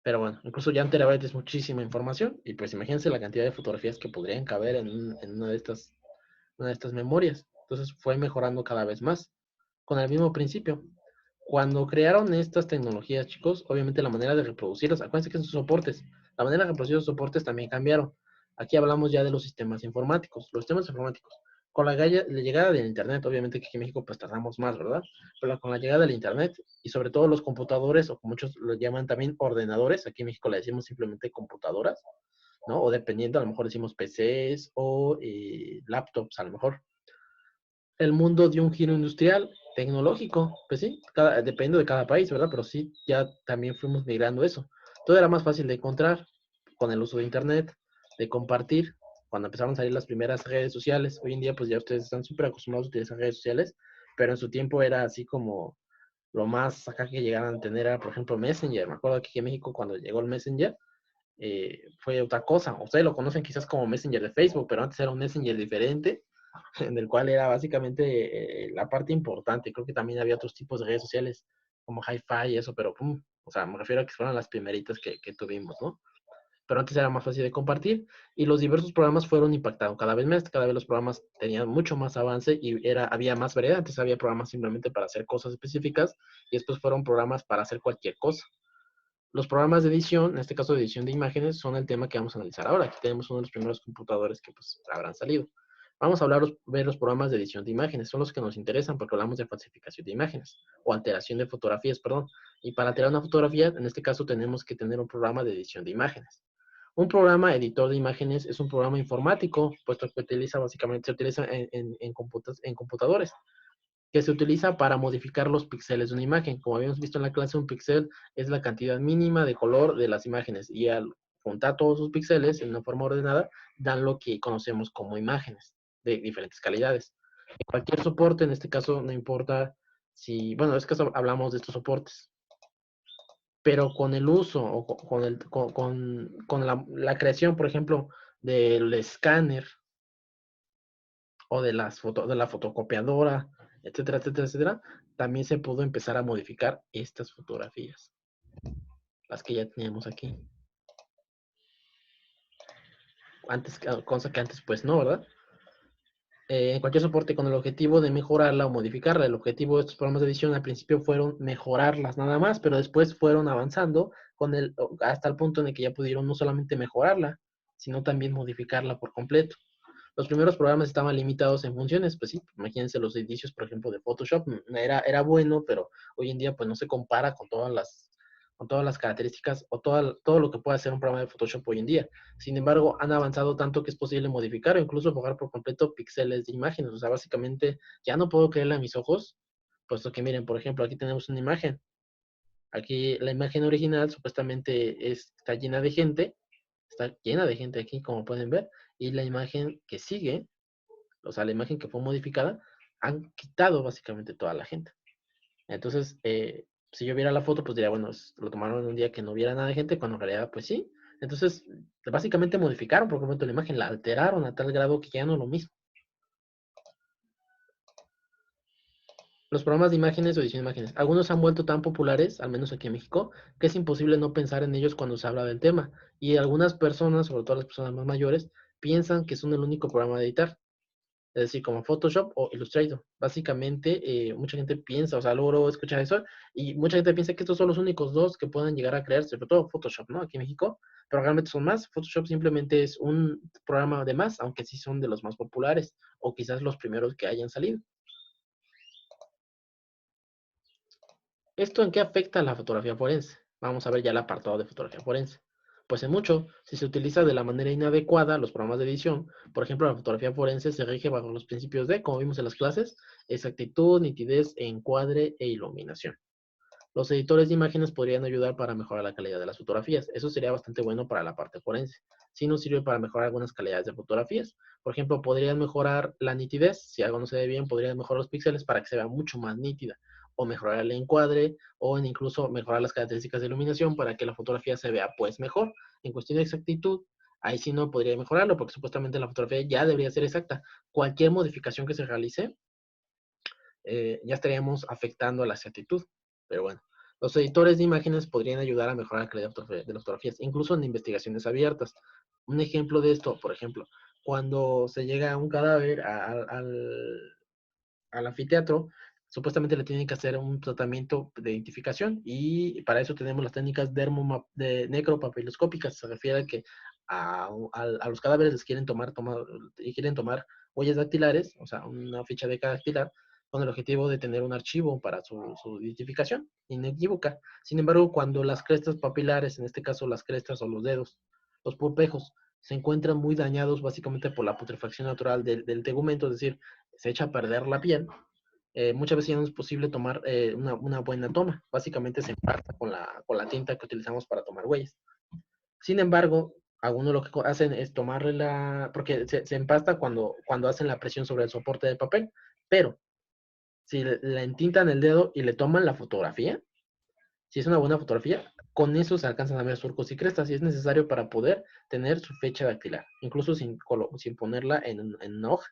A: Pero bueno, incluso ya un terabyte es muchísima información, y pues imagínense la cantidad de fotografías que podrían caber en una de estas memorias. Entonces fue mejorando cada vez más, con el mismo principio. Cuando crearon estas tecnologías, chicos, obviamente la manera de reproducirlas, acuérdense que son soportes, la manera de reproducir los soportes también cambiaron. Aquí hablamos ya de los sistemas informáticos. Los sistemas informáticos, con la llegada del Internet, obviamente que aquí en México pues tardamos más, ¿verdad? Pero con la llegada del Internet, y sobre todo los computadores, o como muchos lo llaman también ordenadores, aquí en México le decimos simplemente computadoras, ¿no? O dependiendo, a lo mejor decimos PCs o laptops, a lo mejor. El mundo dio un giro industrial, tecnológico, pues sí, depende de cada país, ¿verdad? Pero sí, ya también fuimos migrando eso. Todo era más fácil de encontrar con el uso de Internet, de compartir, cuando empezaron a salir las primeras redes sociales. Hoy en día, pues ya ustedes están súper acostumbrados a utilizar redes sociales, pero en su tiempo era así como lo más acá que llegaran a tener era, por ejemplo, Messenger. Me acuerdo que aquí en México, cuando llegó el Messenger, fue otra cosa. Ustedes lo conocen quizás como Messenger de Facebook, pero antes era un Messenger diferente, en el cual era básicamente la parte importante. Creo que también había otros tipos de redes sociales, como Hi-Fi y eso, pero pum, o sea, me refiero a que fueron las primeritas que tuvimos, ¿no? Pero antes era más fácil de compartir, y los diversos programas fueron impactando cada vez más. Cada vez los programas tenían mucho más avance, y había más variedad. Antes había programas simplemente para hacer cosas específicas, y después fueron programas para hacer cualquier cosa. Los programas de edición, en este caso de edición de imágenes, son el tema que vamos a analizar ahora. Aquí tenemos uno de los primeros computadores que pues habrán salido. Vamos a ver los programas de edición de imágenes. Son los que nos interesan, porque hablamos de falsificación de imágenes, o alteración de fotografías, perdón. Y para alterar una fotografía, en este caso tenemos que tener un programa de edición de imágenes. Un programa editor de imágenes es un programa informático, puesto que se utiliza en computadores, que se utiliza para modificar los píxeles de una imagen. Como habíamos visto en la clase, un píxel es la cantidad mínima de color de las imágenes, y al juntar todos sus píxeles en una forma ordenada, dan lo que conocemos como imágenes de diferentes calidades. En cualquier soporte, en este caso, no importa si, bueno, en este caso hablamos de estos soportes, pero con el uso, o con la creación, por ejemplo, del escáner, o de la fotocopiadora, etcétera, etcétera, etcétera, también se pudo empezar a modificar estas fotografías, las que ya teníamos aquí. Antes, cosa que antes pues no, ¿verdad? En cualquier soporte, con el objetivo de mejorarla o modificarla. El objetivo de estos programas de edición al principio fueron mejorarlas nada más, pero después fueron avanzando hasta el punto en el que ya pudieron no solamente mejorarla, sino también modificarla por completo. Los primeros programas estaban limitados en funciones, pues sí, imagínense los inicios, por ejemplo, de Photoshop. Era bueno, pero hoy en día pues no se compara con todas las características, o todo lo que puede hacer un programa de Photoshop hoy en día. Sin embargo, han avanzado tanto que es posible modificar o incluso borrar por completo píxeles de imágenes. O sea, básicamente ya no puedo creerle a mis ojos, puesto que miren, por ejemplo, aquí tenemos una imagen. Aquí la imagen original supuestamente está llena de gente, está llena de gente aquí, como pueden ver, y la imagen que sigue, o sea, la imagen que fue modificada, han quitado básicamente toda la gente. Entonces, si yo viera la foto, pues diría, bueno, lo tomaron en un día que no hubiera nada de gente, cuando en realidad, pues sí. Entonces, básicamente modificaron por completo la imagen, la alteraron a tal grado que ya no es lo mismo. Los programas de imágenes o edición de imágenes. Algunos se han vuelto tan populares, al menos aquí en México, que es imposible no pensar en ellos cuando se habla del tema. Y algunas personas, sobre todo las personas más mayores, piensan que son el único programa de editar. Es decir, como Photoshop o Illustrator. Básicamente, mucha gente piensa, o sea, luego escuchar eso, y mucha gente piensa que estos son los únicos dos que pueden llegar a crearse, sobre todo Photoshop, ¿no? Aquí en México, pero realmente son más. Photoshop simplemente es un programa de más, aunque sí son de los más populares, o quizás los primeros que hayan salido. ¿Esto en qué afecta a la fotografía forense? Vamos a ver ya el apartado de fotografía forense. Pues en mucho, si se utiliza de la manera inadecuada los programas de edición, por ejemplo, la fotografía forense se rige bajo los principios de, como vimos en las clases, exactitud, nitidez, encuadre e iluminación. Los editores de imágenes podrían ayudar para mejorar la calidad de las fotografías. Eso sería bastante bueno para la parte forense. Sí nos sirve para mejorar algunas calidades de fotografías. Por ejemplo, podrían mejorar la nitidez. Si algo no se ve bien, podrían mejorar los píxeles para que se vea mucho más nítida. O mejorar el encuadre, o incluso mejorar las características de iluminación para que la fotografía se vea pues mejor. En cuestión de exactitud, ahí sí no podría mejorarlo porque supuestamente la fotografía ya debería ser exacta. Cualquier modificación que se realice ya estaríamos afectando a la exactitud. Pero bueno, los editores de imágenes podrían ayudar a mejorar la calidad de las fotografías, incluso en investigaciones abiertas. Un ejemplo de esto, por ejemplo, cuando se llega a un cadáver al anfiteatro, supuestamente le tienen que hacer un tratamiento de identificación y para eso tenemos las técnicas de necropapiloscópicas. Se refiere a que a los cadáveres les quieren tomar huellas dactilares, o sea, una ficha de dactilar, con el objetivo de tener un archivo para su identificación inequívoca. Sin embargo, cuando las crestas papilares, en este caso las crestas o los dedos, los pulpejos, se encuentran muy dañados básicamente por la putrefacción natural del tegumento, es decir, se echa a perder la piel, muchas veces ya no es posible tomar una buena toma. Básicamente se empasta con la tinta que utilizamos para tomar huellas. Sin embargo, algunos lo que hacen es tomarle porque se empasta cuando hacen la presión sobre el soporte del papel, pero si le entintan el dedo y le toman la fotografía, si es una buena fotografía, con eso se alcanzan a ver surcos y crestas y es necesario para poder tener su fecha dactilar, incluso sin ponerla en una hoja.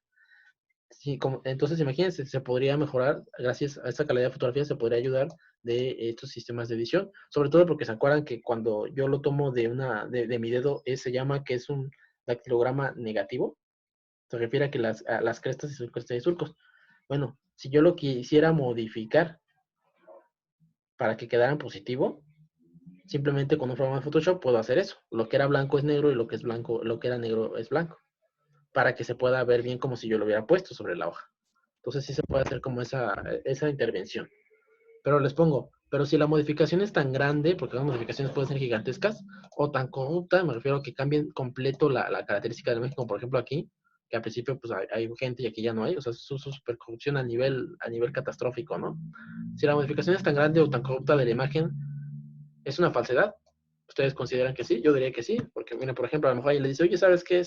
A: Sí, entonces imagínense, se podría mejorar, gracias a esta calidad de fotografía, se podría ayudar de estos sistemas de edición, sobre todo porque se acuerdan que cuando yo lo tomo de mi dedo, se llama que es un dactilograma negativo, se refiere a que a las crestas y surcos. Bueno, si yo lo quisiera modificar para que quedara en positivo, simplemente con un programa de Photoshop puedo hacer eso. Lo que era blanco es negro y lo que es blanco, lo que era negro es blanco, para que se pueda ver bien como si yo lo hubiera puesto sobre la hoja. Entonces sí se puede hacer como esa intervención. Pero les pongo, pero si la modificación es tan grande, porque las modificaciones pueden ser gigantescas, o tan corrupta, me refiero a que cambien completo la característica del México, como por ejemplo aquí, que al principio pues hay gente y aquí ya no hay, o sea, es su supercorrupción a nivel catastrófico, ¿no? Si la modificación es tan grande o tan corrupta de la imagen, ¿es una falsedad? ¿Ustedes consideran que sí? Yo diría que sí, porque mira, por ejemplo, a lo mejor alguien le dice, oye, ¿sabes qué?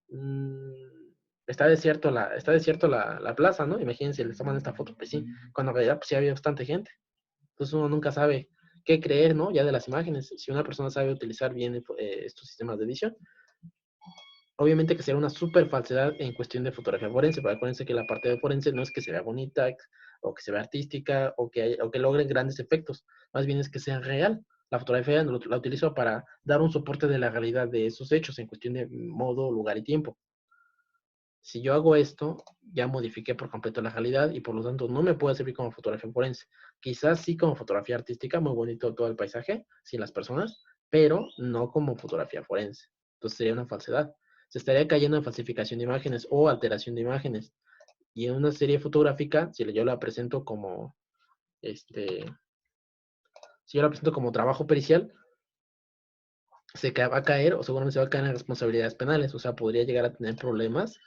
A: Mm, está desierto la plaza, ¿no? Imagínense, les toman esta foto, pues sí, cuando en realidad pues sí había bastante gente. Entonces uno nunca sabe qué creer, ¿no? Ya de las imágenes. Si una persona sabe utilizar bien estos sistemas de edición, obviamente que será una súper falsedad en cuestión de fotografía forense, pero acuérdense que la parte de forense no es que se vea bonita o que se vea artística o que logren grandes efectos, más bien es que sea real. La fotografía la utilizo para dar un soporte de la realidad de esos hechos en cuestión de modo, lugar y tiempo. Si yo hago esto, ya modifiqué por completo la realidad y por lo tanto no me puede servir como fotografía forense. Quizás sí como fotografía artística, muy bonito todo el paisaje, sin las personas, pero no como fotografía forense. Entonces sería una falsedad. Se estaría cayendo en falsificación de imágenes o alteración de imágenes. Y en una serie fotográfica, si yo la presento como, si yo la presento como trabajo pericial, va a caer o seguramente se va a caer en responsabilidades penales. O sea, podría llegar a tener problemas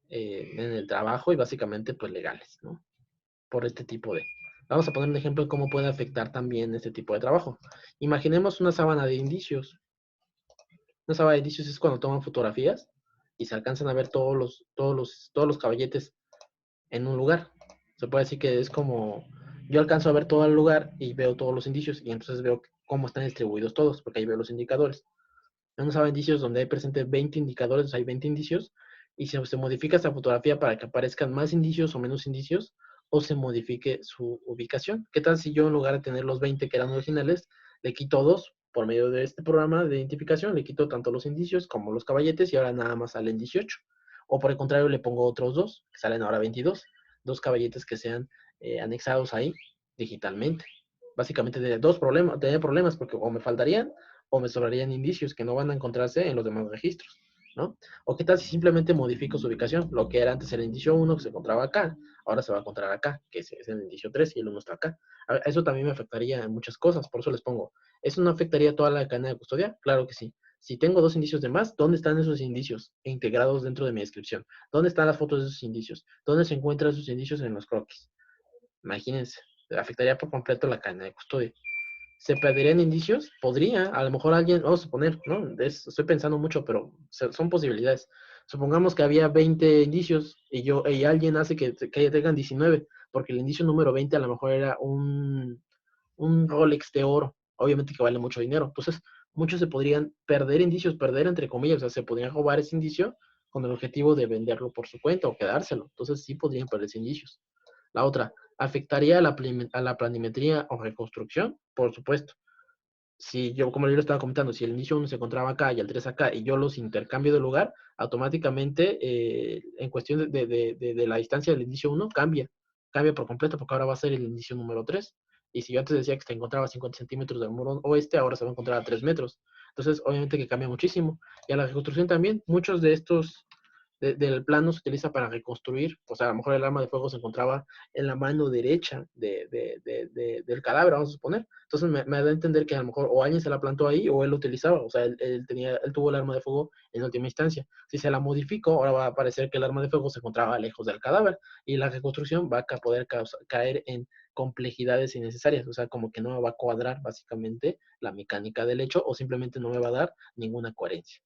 A: en el trabajo y básicamente pues legales, ¿no? Por este tipo de... Vamos a poner un ejemplo de cómo puede afectar también este tipo de trabajo. Imaginemos una sábana de indicios. Una sábana de indicios es cuando toman fotografías y se alcanzan a ver todos los caballetes en un lugar. Se puede decir que es como, yo alcanzo a ver todo el lugar y veo todos los indicios y entonces veo cómo están distribuidos todos, porque ahí veo los indicadores. En una sábana de indicios donde hay presente 20 indicadores, hay 20 indicios, y se modifica esta fotografía para que aparezcan más indicios o menos indicios, o se modifique su ubicación. ¿Qué tal si yo en lugar de tener los 20 que eran originales, le quito dos por medio de este programa de identificación, le quito tanto los indicios como los caballetes y ahora nada más salen 18? O por el contrario, le pongo otros dos, que salen ahora 22, dos caballetes que sean anexados ahí digitalmente. Básicamente tenía problemas porque o me faltarían o me sobrarían indicios que no van a encontrarse en los demás registros, ¿no? O qué tal si simplemente modifico su ubicación, lo que era antes el indicio 1 que se encontraba acá, ahora se va a encontrar acá, que es el indicio 3 y el 1 está acá. Eso también me afectaría en muchas cosas, por eso les pongo, ¿eso no afectaría toda la cadena de custodia? Claro que sí. Si tengo dos indicios de más, ¿dónde están esos indicios integrados dentro de mi descripción? ¿Dónde están las fotos de esos indicios? ¿Dónde se encuentran esos indicios en los croquis? Imagínense, afectaría por completo la cadena de custodia. ¿Se perderían indicios? Podría, a lo mejor alguien, vamos a suponer, ¿no? Estoy pensando mucho, pero son posibilidades. Supongamos que había 20 indicios y alguien hace que tengan 19, porque el indicio número 20 a lo mejor era un Rolex de oro, obviamente que vale mucho dinero. Entonces, muchos se podrían perder indicios, perder entre comillas, o sea, se podrían robar ese indicio con el objetivo de venderlo por su cuenta o quedárselo. Entonces, sí podrían perderse indicios. La otra, ¿afectaría a la planimetría o reconstrucción? Por supuesto. Si yo, como yo le estaba comentando, si el inicio 1 se encontraba acá y el 3 acá y yo los intercambio de lugar, automáticamente en cuestión de la distancia del inicio 1 cambia por completo porque ahora va a ser el inicio número 3. Y si yo antes decía que se encontraba a 50 centímetros del muro oeste, ahora se va a encontrar a 3 metros. Entonces, obviamente que cambia muchísimo. Y a la reconstrucción también, muchos de estos del plano se utiliza para reconstruir, o sea, a lo mejor el arma de fuego se encontraba en la mano derecha del cadáver, vamos a suponer. Entonces me da a entender que a lo mejor o alguien se la plantó ahí o él lo utilizaba, o sea, él tuvo el arma de fuego en última instancia. Si se la modificó, ahora va a aparecer que el arma de fuego se encontraba lejos del cadáver y la reconstrucción va a poder caer en complejidades innecesarias, o sea, como que no me va a cuadrar básicamente la mecánica del hecho o simplemente no me va a dar ninguna coherencia.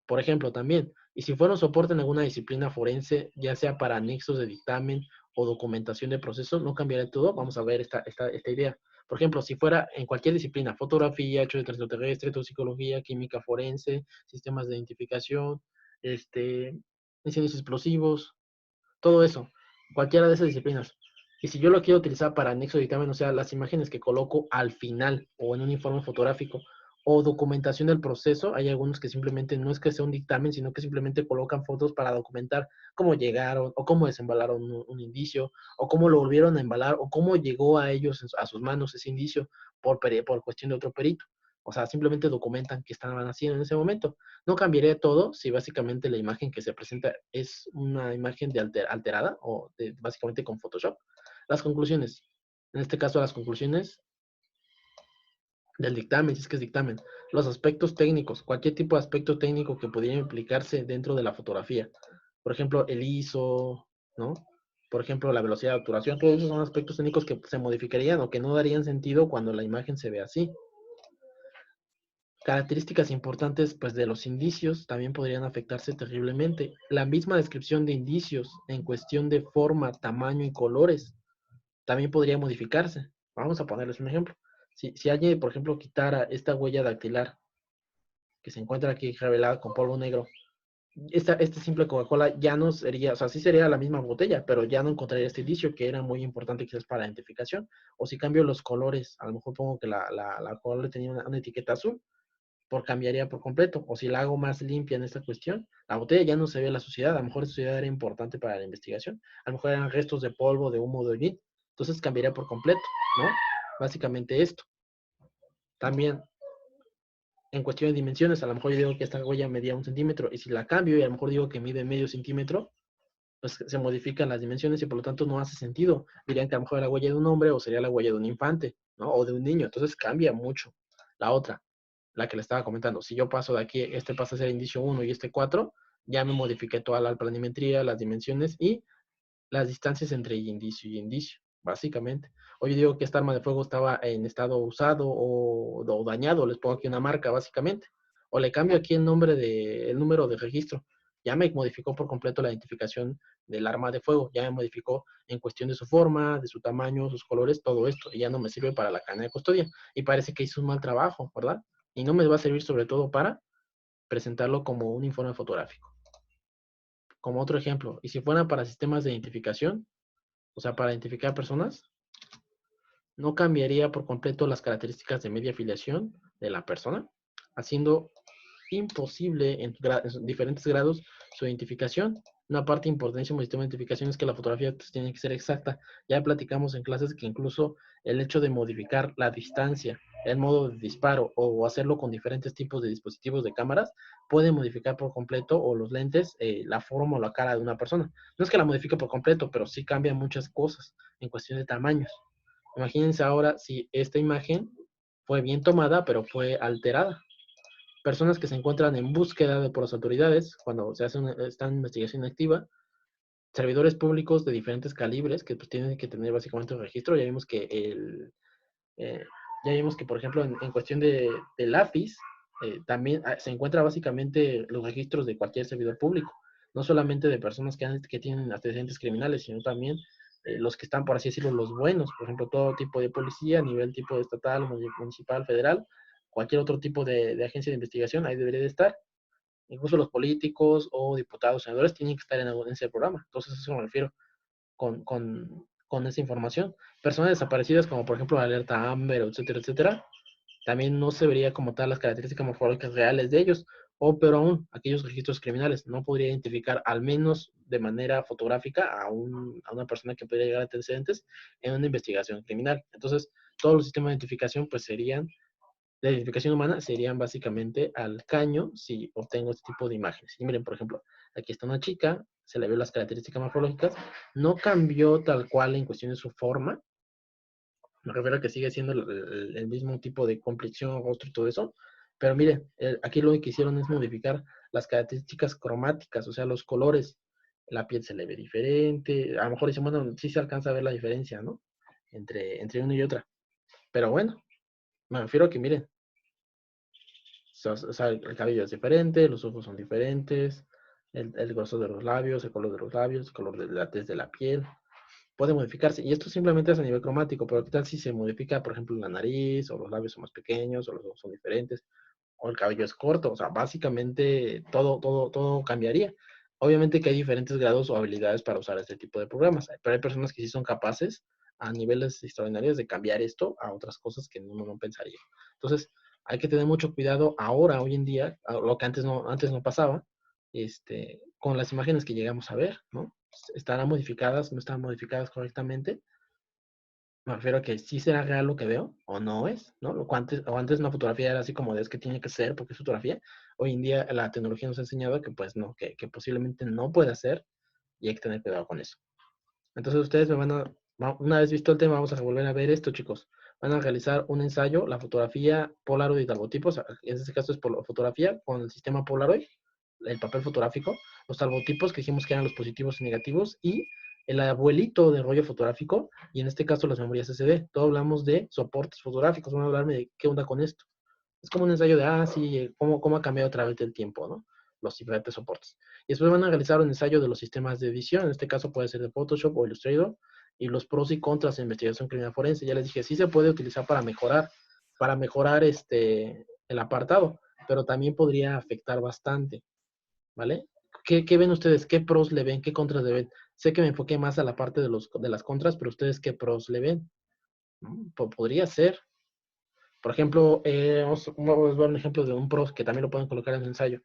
A: Por ejemplo, también, y si fuera un soporte en alguna disciplina forense, ya sea para anexos de dictamen o documentación de proceso, no cambiaría todo. Vamos a ver esta idea. Por ejemplo, si fuera en cualquier disciplina, fotografía, hecho de tránsito terrestre, toxicología, química forense, sistemas de identificación, incendios explosivos, todo eso, cualquiera de esas disciplinas. Y si yo lo quiero utilizar para anexo de dictamen, o sea, las imágenes que coloco al final o en un informe fotográfico o documentación del proceso, hay algunos que simplemente no es que sea un dictamen, sino que simplemente colocan fotos para documentar cómo llegaron o cómo desembalaron un indicio o cómo lo volvieron a embalar o cómo llegó a ellos, a sus manos ese indicio por cuestión de otro perito. O sea, simplemente documentan qué estaban haciendo en ese momento. No cambiaría todo si básicamente la imagen que se presenta es una imagen alterada o básicamente con Photoshop. Las conclusiones. En este caso, las conclusiones del dictamen, si es que es dictamen. Los aspectos técnicos, cualquier tipo de aspecto técnico que pudiera implicarse dentro de la fotografía. Por ejemplo, el ISO, ¿no? Por ejemplo, la velocidad de obturación. Todos esos son aspectos técnicos que se modificarían o que no darían sentido cuando la imagen se ve así. Características importantes pues, de los indicios también podrían afectarse terriblemente. La misma descripción de indicios en cuestión de forma, tamaño y colores también podría modificarse. Vamos a ponerles un ejemplo. Si alguien, por ejemplo, quitara esta huella dactilar que se encuentra aquí revelada con polvo negro, este simple Coca-Cola ya no sería, o sea, sí sería la misma botella, pero ya no encontraría este indicio que era muy importante quizás para la identificación. O si cambio los colores, a lo mejor pongo que la Coca-Cola tenía una etiqueta azul, cambiaría por completo. O si la hago más limpia en esta cuestión, la botella ya no se ve la suciedad. A lo mejor esa suciedad era importante para la investigación. A lo mejor eran restos de polvo, de humo, de hollín. Entonces cambiaría por completo, ¿no? Básicamente esto. También, en cuestión de dimensiones, a lo mejor yo digo que esta huella medía 1 centímetro y si la cambio y a lo mejor digo que mide medio centímetro, pues se modifican las dimensiones y por lo tanto no hace sentido. Dirían que a lo mejor era la huella de un hombre o sería la huella de un infante, ¿no? O de un niño. Entonces cambia mucho. La otra, la que le estaba comentando, si yo paso de aquí, este pasa a ser indicio 1 y este 4, ya me modifiqué toda la planimetría, las dimensiones y las distancias entre indicio y indicio, básicamente. Hoy digo que esta arma de fuego estaba en estado usado o dañado, les pongo aquí una marca, básicamente. o le cambio aquí el nombre el número de registro. Ya me modificó por completo la identificación del arma de fuego, ya me modificó en cuestión de su forma, de su tamaño, sus colores, todo esto, y ya no me sirve para la cadena de custodia. Y parece que hizo un mal trabajo, ¿verdad? Y no me va a servir sobre todo para presentarlo como un informe fotográfico. Como otro ejemplo, y si fuera para sistemas de identificación, o sea, para identificar personas, no cambiaría por completo las características de media afiliación de la persona, haciendo imposible en diferentes grados su identificación. Una parte importantísima del sistema de identificación es que la fotografía pues, tiene que ser exacta. Ya platicamos en clases que incluso el hecho de modificar la distancia, el modo de disparo o hacerlo con diferentes tipos de dispositivos de cámaras puede modificar por completo o los lentes la forma o la cara de una persona. No es que la modifique por completo, pero sí cambia muchas cosas en cuestión de tamaños. Imagínense ahora si esta imagen fue bien tomada, pero fue alterada. Personas que se encuentran en búsqueda por las autoridades cuando se hace está en investigación activa, servidores públicos de diferentes calibres que pues, tienen que tener básicamente un registro. Eh, ya vimos que, por ejemplo, en cuestión del AFIS, también se encuentra básicamente los registros de cualquier servidor público, no solamente de personas que tienen antecedentes criminales, sino también los que están, por así decirlo, los buenos, por ejemplo, todo tipo de policía, a nivel tipo de estatal, municipal, federal, cualquier otro tipo de agencia de investigación, ahí debería de estar. Incluso los políticos o diputados, senadores tienen que estar en ese programa. Entonces, a eso me refiero con esa información. Personas desaparecidas, como por ejemplo la alerta Amber, etcétera, etcétera, también no se vería como tal las características morfológicas reales de ellos, o peor aún, aquellos registros criminales. No podría identificar, al menos de manera fotográfica, a una persona que podría llegar a antecedentes en una investigación criminal. Entonces, todos los sistemas de identificación, pues serían de identificación humana serían básicamente al caño si obtengo este tipo de imágenes. Y miren, por ejemplo, aquí está una chica, se le ve las características morfológicas, no cambió tal cual en cuestión de su forma, me refiero a que sigue siendo el mismo tipo de complexión, rostro y todo eso, pero miren, aquí lo que hicieron es modificar las características cromáticas, o sea, los colores, la piel se le ve diferente, a lo mejor dicen, bueno, sí se alcanza a ver la diferencia, ¿no? Entre una y otra, pero bueno, me refiero a que miren, o sea, el cabello es diferente, los ojos son diferentes, el grosor de los labios, el color de los labios, el color de la tez de la piel, puede modificarse. Y esto simplemente es a nivel cromático, pero ¿qué tal si se modifica, por ejemplo, la nariz, o los labios son más pequeños, o los ojos son diferentes, o el cabello es corto? O sea, básicamente todo cambiaría. Obviamente que hay diferentes grados o habilidades para usar este tipo de programas, pero hay personas que sí son capaces a niveles extraordinarios de cambiar esto a otras cosas que uno no pensaría. Entonces, hay que tener mucho cuidado ahora, hoy en día, lo que antes no pasaba, con las imágenes que llegamos a ver, ¿no? ¿Estarán modificadas, no estarán modificadas correctamente? Me refiero a que sí será real lo que veo o no es, ¿no? O antes una fotografía era así como de es que tiene que ser porque es fotografía. Hoy en día la tecnología nos ha enseñado que pues no, que posiblemente no pueda ser y hay que tener cuidado con eso. Entonces ustedes una vez visto el tema, vamos a volver a ver esto, chicos. Van a realizar un ensayo, la fotografía Polaroid y talbotipos, en este caso es por fotografía con el sistema Polaroid, el papel fotográfico, los talbotipos que dijimos que eran los positivos y negativos, y el abuelito de rollo fotográfico, y en este caso las memorias SD. Todo hablamos de soportes fotográficos, van a hablarme de qué onda con esto. Es como un ensayo de, sí, cómo ha cambiado a través del tiempo, ¿no? Los diferentes soportes. Y después van a realizar un ensayo de los sistemas de edición, en este caso puede ser de Photoshop o Illustrator, y los pros y contras de investigación criminal forense. Ya les dije, sí se puede utilizar para mejorar el apartado, pero también podría afectar bastante, ¿vale? ¿Qué ven ustedes? ¿Qué pros le ven? ¿Qué contras le ven? Sé que me enfoqué más a la parte de las contras, pero ustedes qué pros le ven. Podría ser. Por ejemplo, vamos a ver un ejemplo de un pros que también lo pueden colocar en el ensayo.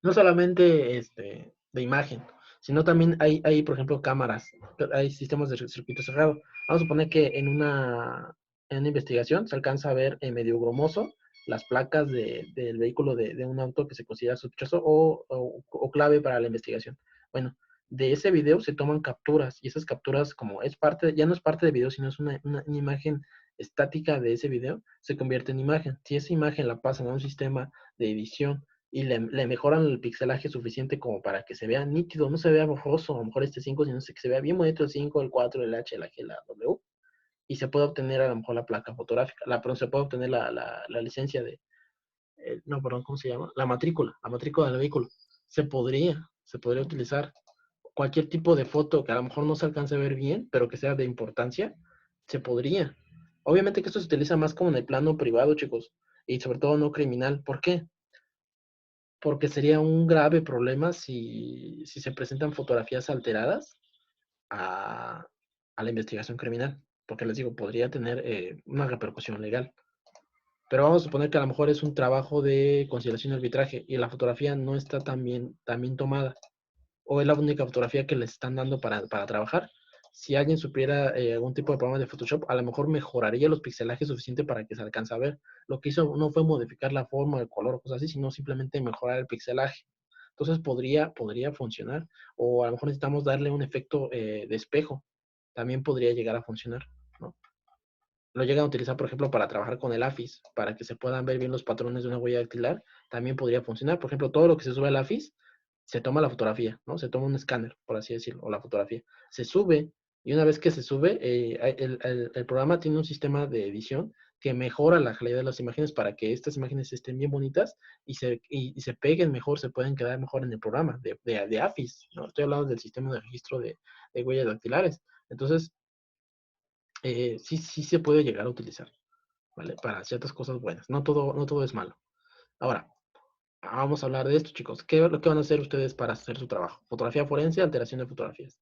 A: No solamente de imagen, sino también hay, por ejemplo, cámaras, hay sistemas de circuito cerrado. Vamos a suponer que en una investigación se alcanza a ver en medio gromoso las placas del vehículo de un auto que se considera sospechoso o clave para la investigación. Bueno, de ese video se toman capturas y esas capturas, como ya no es parte del video, sino es una imagen estática de ese video, se convierte en imagen. Si esa imagen la pasan a un sistema de edición y le mejoran el pixelaje suficiente como para que se vea nítido, no se vea borroso, a lo mejor 5, sino que se vea bien bonito el 5, el 4, el H, la G, la W, y se puede obtener a lo mejor la placa fotográfica, perdón, se puede obtener la licencia no, perdón, ¿cómo se llama? La matrícula del vehículo. Se podría utilizar cualquier tipo de foto que a lo mejor no se alcance a ver bien, pero que sea de importancia, se podría. Obviamente que esto se utiliza más como en el plano privado, chicos, y sobre todo no criminal. ¿Por qué? Porque sería un grave problema si se presentan fotografías alteradas a, a la investigación criminal, porque les digo, podría tener una repercusión legal. Pero vamos a suponer que a lo mejor es un trabajo de conciliación y arbitraje y la fotografía no está tan bien tomada, o es la única fotografía que les están dando para trabajar. Si alguien supiera algún tipo de programa de Photoshop, a lo mejor mejoraría los pixelajes suficiente para que se alcance a ver. Lo que hizo no fue modificar la forma, el color o cosas así, sino simplemente mejorar el pixelaje. Entonces podría funcionar. O a lo mejor necesitamos darle un efecto de espejo. También podría llegar a funcionar, ¿no? Lo llegan a utilizar, por ejemplo, para trabajar con el AFIS, para que se puedan ver bien los patrones de una huella dactilar, también podría funcionar. Por ejemplo, todo lo que se sube al AFIS, se toma la fotografía, ¿no? Se toma un escáner, por así decirlo, o la fotografía. Se sube, y una vez que se sube, el programa tiene un sistema de edición que mejora la calidad de las imágenes para que estas imágenes estén bien bonitas y se peguen mejor, se pueden quedar mejor en el programa de AFIS, ¿no? Estoy hablando del sistema de registro de huellas dactilares. Entonces, sí se puede llegar a utilizar, ¿vale? Para ciertas cosas buenas. No todo es malo. Ahora, vamos a hablar de esto, chicos. ¿Qué es lo que van a hacer ustedes para hacer su trabajo? Fotografía forense, alteración de fotografías.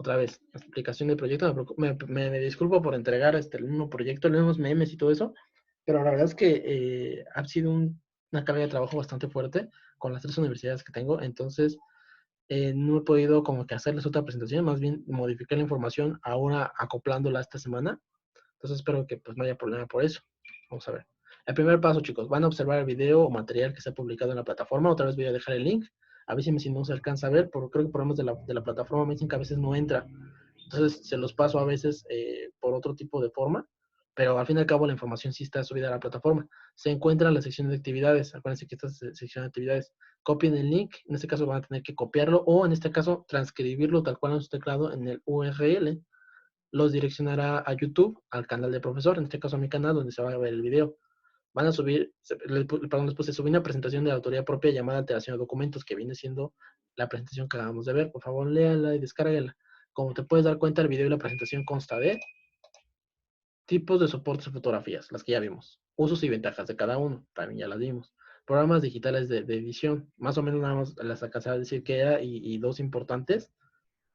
A: Otra vez, explicación del proyecto. Me disculpo por entregar el mismo proyecto, los mismos memes y todo eso, pero la verdad es que ha sido una carga de trabajo bastante fuerte con las tres universidades que tengo, entonces no he podido como que hacerles otra presentación, más bien modificar la información ahora acoplándola esta semana. Entonces espero que pues no haya problema por eso. Vamos a ver. El primer paso, chicos, van a observar el video o material que se ha publicado en la plataforma. Otra vez voy a dejar el link. Avísenme si no se alcanza a ver, porque creo que problemas de la plataforma me dicen que a veces no entra. Entonces se los paso a veces por otro tipo de forma, pero al fin y al cabo la información sí está subida a la plataforma. Se encuentra en la sección de actividades. Acuérdense que esta es la sección de actividades. Copien el link. En este caso van a tener que copiarlo o en este caso transcribirlo tal cual en su teclado en el URL, los direccionará a YouTube, al canal del profesor, en este caso a mi canal, donde se va a ver el video. Van a subir, perdón, después se sube una presentación de la autoría propia llamada alteración de documentos, que viene siendo la presentación que acabamos de ver. Por favor, léala y descárguela. Como te puedes dar cuenta, el video y la presentación consta de tipos de soportes de fotografías, las que ya vimos. Usos y ventajas de cada uno, también ya las vimos. Programas digitales de edición, más o menos nada más las acabas de decir que era, y dos importantes,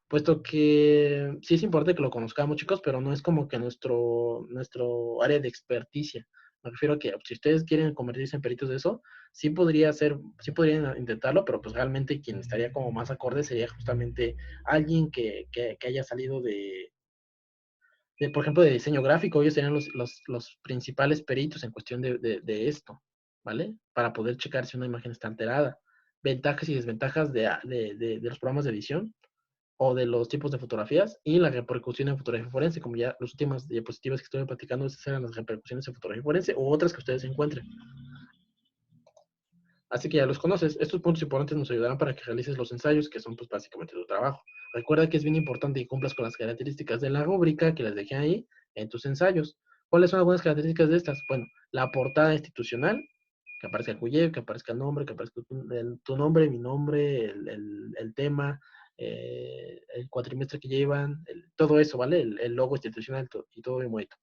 A: puesto que sí es importante que lo conozcamos, chicos, pero no es como que nuestro área de experticia. Me refiero a que si ustedes quieren convertirse en peritos de eso, sí podrían intentarlo, pero pues realmente quien estaría como más acorde sería justamente alguien que haya salido por ejemplo, de diseño gráfico. Ellos serían los principales peritos en cuestión de esto, ¿vale? Para poder checar si una imagen está alterada. Ventajas y desventajas de los programas de edición o de los tipos de fotografías y la repercusión en fotografía forense, como ya las últimas diapositivas que estuve platicando, esas eran las repercusiones en fotografía forense u otras que ustedes encuentren. Así que ya los conoces. Estos puntos importantes nos ayudarán para que realices los ensayos, que son pues básicamente tu trabajo. Recuerda que es bien importante que cumplas con las características de la rúbrica que les dejé ahí en tus ensayos. ¿Cuáles son algunas características de estas? Bueno, la portada institucional, que aparezca el CUYEP, que aparezca el nombre, que aparezca tu nombre, mi nombre, el tema, el cuatrimestre que llevan, todo eso, ¿vale? El logo institucional y todo bien bonito.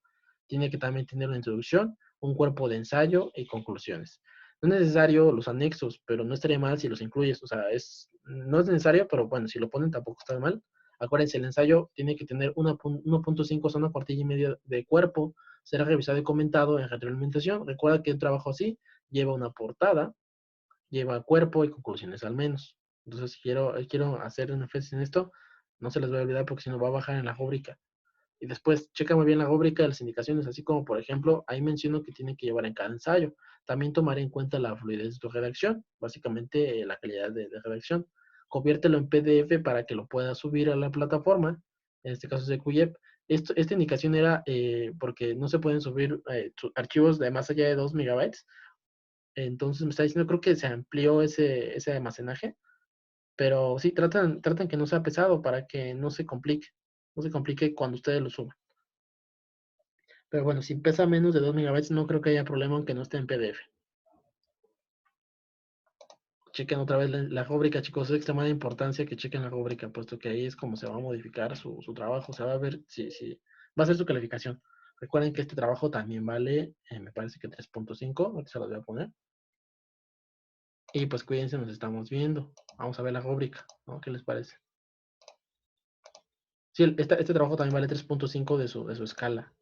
A: Tiene que también tener una introducción, un cuerpo de ensayo y conclusiones. No es necesario los anexos, pero no estaría mal si los incluyes. O sea, no es necesario, pero bueno, si lo ponen tampoco está mal. Acuérdense, el ensayo tiene que tener 1.5, o sea, una cuartilla y media de cuerpo. Será revisado y comentado en retroalimentación. Recuerda que un trabajo así lleva una portada, lleva cuerpo y conclusiones al menos. Entonces, quiero hacer un énfasis en esto. No se les va a olvidar porque si no va a bajar en la rúbrica. Y después, checa muy bien la rúbrica de las indicaciones, así como, por ejemplo, ahí menciono que tiene que llevar en cada ensayo. También tomaré en cuenta la fluidez de tu redacción, básicamente la calidad de redacción. Conviértelo en PDF para que lo puedas subir a la plataforma, en este caso es de QYEP. Esta indicación era porque no se pueden subir archivos de más allá de 2 megabytes. Entonces me está diciendo, creo que se amplió ese almacenaje, pero sí, tratan que no sea pesado para que no se complique cuando ustedes lo suban. Pero bueno, si pesa menos de 2 megabytes, no creo que haya problema aunque no esté en PDF. Chequen otra vez la rúbrica, chicos. Es de extremada importancia que chequen la rúbrica, puesto que ahí es como se va a modificar su trabajo. Se va a ver si va a ser su calificación. Recuerden que este trabajo también vale, me parece que 3.5. Ahorita se los voy a poner. Y pues cuídense, nos estamos viendo. Vamos a ver la rúbrica, ¿no? ¿Qué les parece? Sí, este trabajo también vale 3.5 de su escala.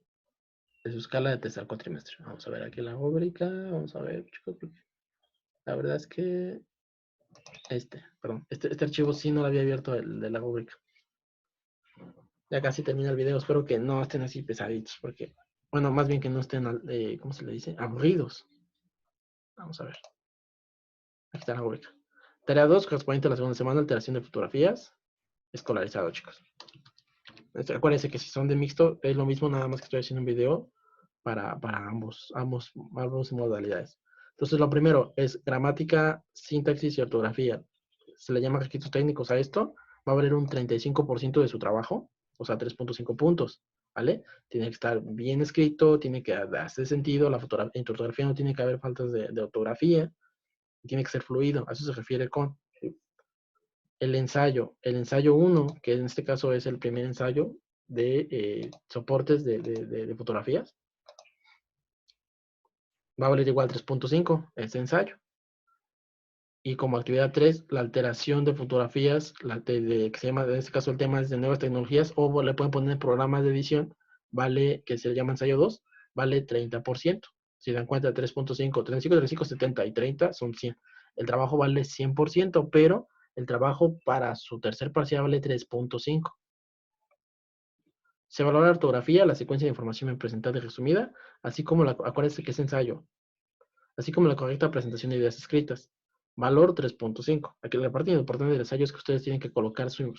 A: De su escala de tercer cuatrimestre. Vamos a ver aquí la rúbrica. Vamos a ver, chicos. La verdad es que perdón, este archivo sí no lo había abierto el de la rúbrica. Ya casi termina el video. Espero que no estén así pesaditos, porque, bueno, más bien que no estén, ¿cómo se le dice? Aburridos. Vamos a ver. Aquí está la rúbrica. Tarea 2, correspondiente a la segunda semana, alteración de fotografías. Escolarizado, chicos. Acuérdense que si son de mixto, es lo mismo, nada más que estoy haciendo un video para ambos modalidades. Entonces, lo primero es gramática, sintaxis y ortografía. Se le llama requisitos técnicos a esto. Va a valer un 35% de su trabajo, o sea, 3.5 puntos, ¿vale? Tiene que estar bien escrito, tiene que hacer sentido, en tu ortografía no tiene que haber faltas de ortografía, tiene que ser fluido, a eso se refiere con el ensayo 1, que en este caso es el primer ensayo de soportes de fotografías, va a valer igual 3.5, ese ensayo. Y como actividad 3, la alteración de fotografías, que se llama, en este caso el tema es de nuevas tecnologías, o le pueden poner programas de edición, vale, que se llama ensayo 2, vale 30%. Si dan cuenta, 3.5, 35, 35, 70 y 30 son 100. El trabajo vale 100%, pero el trabajo para su tercer parcial vale 3.5. Se valora la ortografía, la secuencia de información bien presentada y resumida, así como acuérdense que es ensayo, así como la correcta presentación de ideas escritas. Valor 3.5. Aquí la parte importante del ensayo es que ustedes tienen que colocar su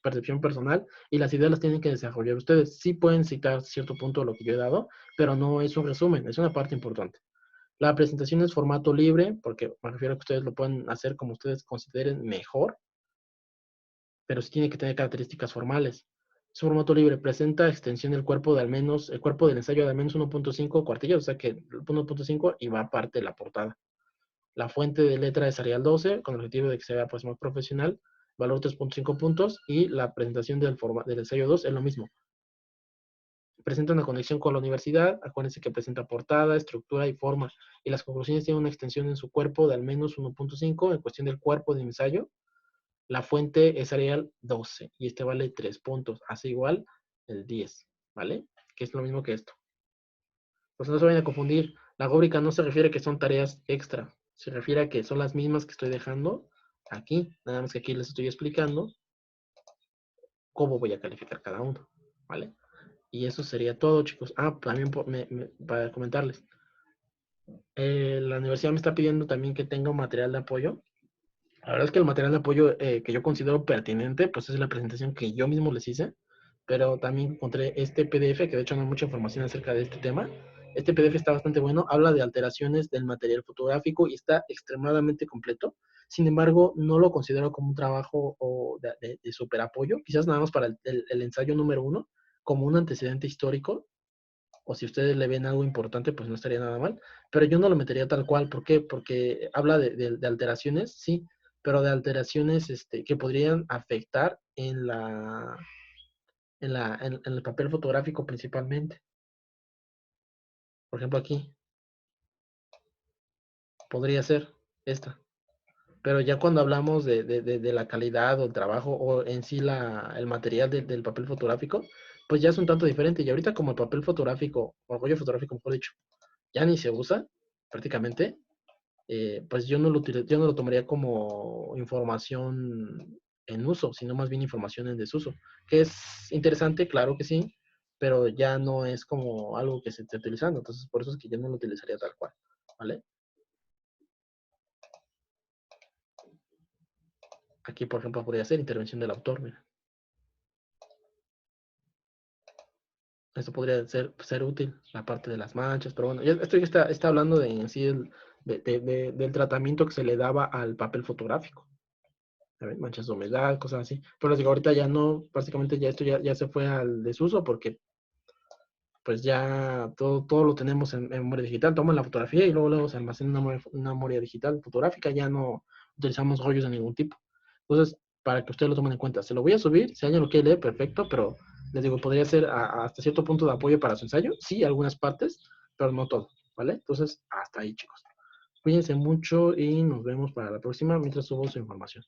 A: percepción personal y las ideas las tienen que desarrollar ustedes. Sí pueden citar cierto punto de lo que yo he dado, pero no es un resumen, es una parte importante. La presentación es formato libre, porque me refiero a que ustedes lo pueden hacer como ustedes consideren mejor, pero sí tiene que tener características formales. Su formato libre presenta extensión del cuerpo de al menos, el cuerpo del ensayo de al menos 1.5 cuartillas, o sea que 1.5 y va aparte de la portada. La fuente de letra es Arial 12, con el objetivo de que sea pues, más profesional, valor 3.5 puntos, y la presentación del ensayo 2 es lo mismo. Presenta una conexión con la universidad, acuérdense que presenta portada, estructura y forma, y las conclusiones tienen una extensión en su cuerpo de al menos 1.5 en cuestión del cuerpo de ensayo. La fuente es Arial 12 y este vale 3 puntos, hace igual el 10, ¿vale? Que es lo mismo que esto. Pues no se vayan a confundir, la rúbrica no se refiere a que son tareas extra, se refiere a que son las mismas que estoy dejando aquí, nada más que aquí les estoy explicando cómo voy a calificar cada uno, ¿vale? Y eso sería todo, chicos. Ah, también para comentarles, la universidad me está pidiendo también que tenga un material de apoyo. La verdad es que el material de apoyo que yo considero pertinente, pues es la presentación que yo mismo les hice, pero también encontré este PDF, que de hecho no hay mucha información acerca de este tema. Este PDF está bastante bueno, habla de alteraciones del material fotográfico y está extremadamente completo. Sin embargo, no lo considero como un trabajo de super apoyo, quizás nada más para el ensayo número 1, como un antecedente histórico, o si ustedes le ven algo importante, pues no estaría nada mal, pero yo no lo metería tal cual. ¿Por qué? Porque habla de alteraciones, sí, pero de alteraciones que podrían afectar en el papel fotográfico principalmente. Por ejemplo, aquí podría ser esta. Pero ya cuando hablamos de la calidad o el trabajo o en sí el material del papel fotográfico, pues ya es un tanto diferente. Y ahorita como el papel fotográfico, o el rollo fotográfico, mejor dicho, ya ni se usa prácticamente, pues yo no lo tomaría como información en uso, sino más bien información en desuso. Que es interesante, claro que sí, pero ya no es como algo que se esté utilizando. Entonces, por eso es que yo no lo utilizaría tal cual, ¿vale? Aquí, por ejemplo, podría ser intervención del autor, mira. Esto podría ser útil, la parte de las manchas, pero bueno, esto ya está hablando de en sí del tratamiento que se le daba al papel fotográfico. Manchas de humedad, cosas así. Pero les digo, ahorita ya no, básicamente ya esto ya se fue al desuso porque pues ya todo lo tenemos en memoria digital. Toman la fotografía y luego se almacena en una memoria digital fotográfica. Ya no utilizamos rollos de ningún tipo. Entonces, para que ustedes lo tomen en cuenta, se lo voy a subir. Si alguien lo quiere leer, perfecto, pero les digo, podría ser hasta cierto punto de apoyo para su ensayo. Sí, algunas partes, pero no todo, ¿vale? Entonces, hasta ahí, chicos. Cuídense mucho y nos vemos para la próxima mientras subo su información.